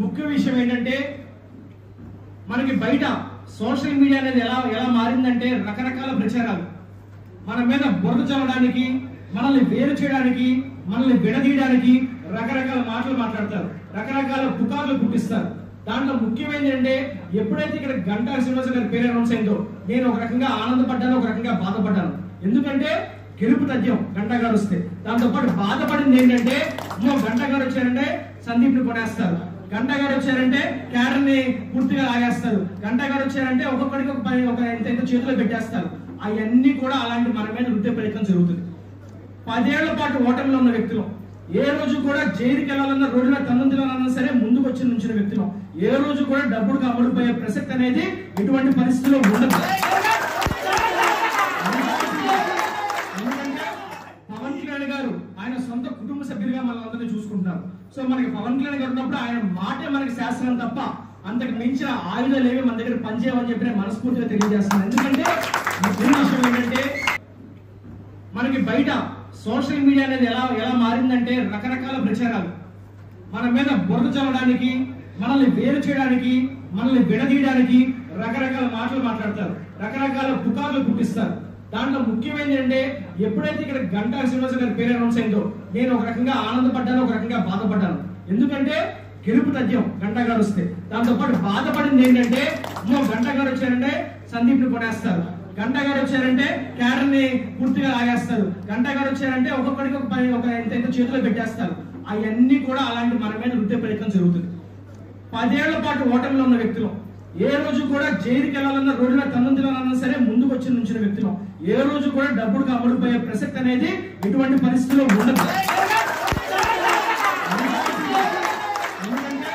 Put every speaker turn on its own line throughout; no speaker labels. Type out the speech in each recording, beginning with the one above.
ముఖ్య విషయం ఏంటంటే మనకి బయట సోషల్ మీడియా అనేది ఎలా మారిందంటే రకరకాల ప్రచారాలు మన మీద బురద చల్లడానికి, మనల్ని వేరు చేయడానికి, మనల్ని విడదీయడానికి రకరకాల మాటలు మాట్లాడతారు, రకరకాల పుకార్లు పుట్టిస్తారు. దాంట్లో ముఖ్యమైనది ఏంటంటే ఎప్పుడైతే ఇక్కడ గంటా శ్రీనివాస గారి పేరు అనౌన్స్ అయిందో నేను ఒక రకంగా ఆనందపడ్డాను, ఒక రకంగా బాధపడ్డాను. ఎందుకంటే గెలుపు తథ్యం గంటా గారు వస్తే. దాంతో పాటు బాధపడింది ఏంటంటే గంటా గారు వచ్చారంటే సందీప్ ని కొనేస్తారు, గంటా గారు వచ్చారంటే క్యాడర్ ని పూర్తిగా లాగేస్తారు, గంటా గారు వచ్చారంటే ఒక్కొక్కడికి ఒక ఎంత చేతిలో పెట్టేస్తారు. అవన్నీ కూడా అలాంటి మన మీద వృద్ధి ప్రయత్నం జరుగుతుంది. 10 ఏళ్ల పాటు ఓటమిలో ఉన్న వ్యక్తులు, ఏ రోజు కూడా జైలుకి వెళ్ళాలన్నా, రోడ్డు మీద తన్ను తినాలన్నా సరే ముందుకు వచ్చి నుంచిన వ్యక్తులు, ఏ రోజు కూడా డబ్బులకు అమ్ముడుపోయే ప్రసక్తి అనేది ఎటువంటి పరిస్థితుల్లో ఉండదు. ఎందుకంటే పవన్ కళ్యాణ్ గారు ఆయన సొంత కుటుంబ సభ్యులుగా మనల్ని చూసుకుంటున్నారు. సో మనకి పవన్ కళ్యాణ్ గారు ఉన్నప్పుడు ఆయన మాటే మనకి శాస్త్రం తప్ప అంతకు మించిన ఆయుధాలు ఏవి మన దగ్గర పనిచేయమని చెప్పి నేను మనస్ఫూర్తిగా తెలియజేస్తున్నాను. ఎందుకంటే విషయం ఏంటంటే మనకి బయట సోషల్ మీడియా అనేది ఎలా మారిందంటే రకరకాల ప్రచారాలు మన మీద బురద చల్లడానికి, మనల్ని వేరు చేయడానికి, మనల్ని విడదీయడానికి రకరకాల మాటలు మాట్లాడతారు, రకరకాల పుకార్లు పుట్టిస్తారు. దాంట్లో ముఖ్యమైనది ఏంటంటే ఎప్పుడైతే ఇక్కడ గంటా శ్రీనివాస గారి పేరు అనౌన్స్ అయిందో నేను ఒక రకంగా ఆనందపడ్డాను, ఒక రకంగా బాధపడ్డాను. ఎందుకంటే గెలుపు తథ్యం గంటా గారు వస్తే. దాంతో పాటు బాధపడింది ఏంటంటే గంటా గారు వచ్చారంటే సందీప్ ని కొనేస్తారు, గంటా గారు వచ్చారంటే క్యాడర్ ని పూర్తిగా లాగేస్తారు, గంటా గారు వచ్చారంటే ఒక్కొక్కడికి ఒక ఎంత చేతిలో పెట్టేస్తారు. అవన్నీ కూడా అలాంటి మన మీద వృద్ధి ప్రయత్నం జరుగుతుంది. 10 ఏళ్ల పాటు ఓటమిలో ఉన్న వ్యక్తులు, ఏ రోజు కూడా జైలుకి వెళ్ళాలన్నా, రోడ్డు మీద తన్ను తినాలన్నా సరే ముందుకు వచ్చి నుంచిన వ్యక్తులు, ఏ రోజు కూడా డబ్బులకు అమ్ముడుపోయే ప్రసక్తి అనేది ఎటువంటి పరిస్థితుల్లో ఉండదు. ఎందుకంటే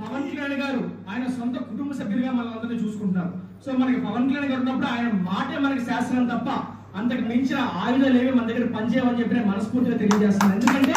పవన్ కళ్యాణ్ గారు ఆయన సొంత కుటుంబ సభ్యులుగా మనల్ని చూసుకుంటున్నారు. సో మనకి పవన్ కళ్యాణ్ గారు ఉన్నప్పుడు ఆయన మాటే మనకి శాస్త్రం తప్ప అంతకు మించిన ఆయుధాలు ఏవి మన దగ్గర పనిచేయమని చెప్పి నేను మనస్ఫూర్తిగా తెలియజేస్తున్నాను. ఎందుకంటే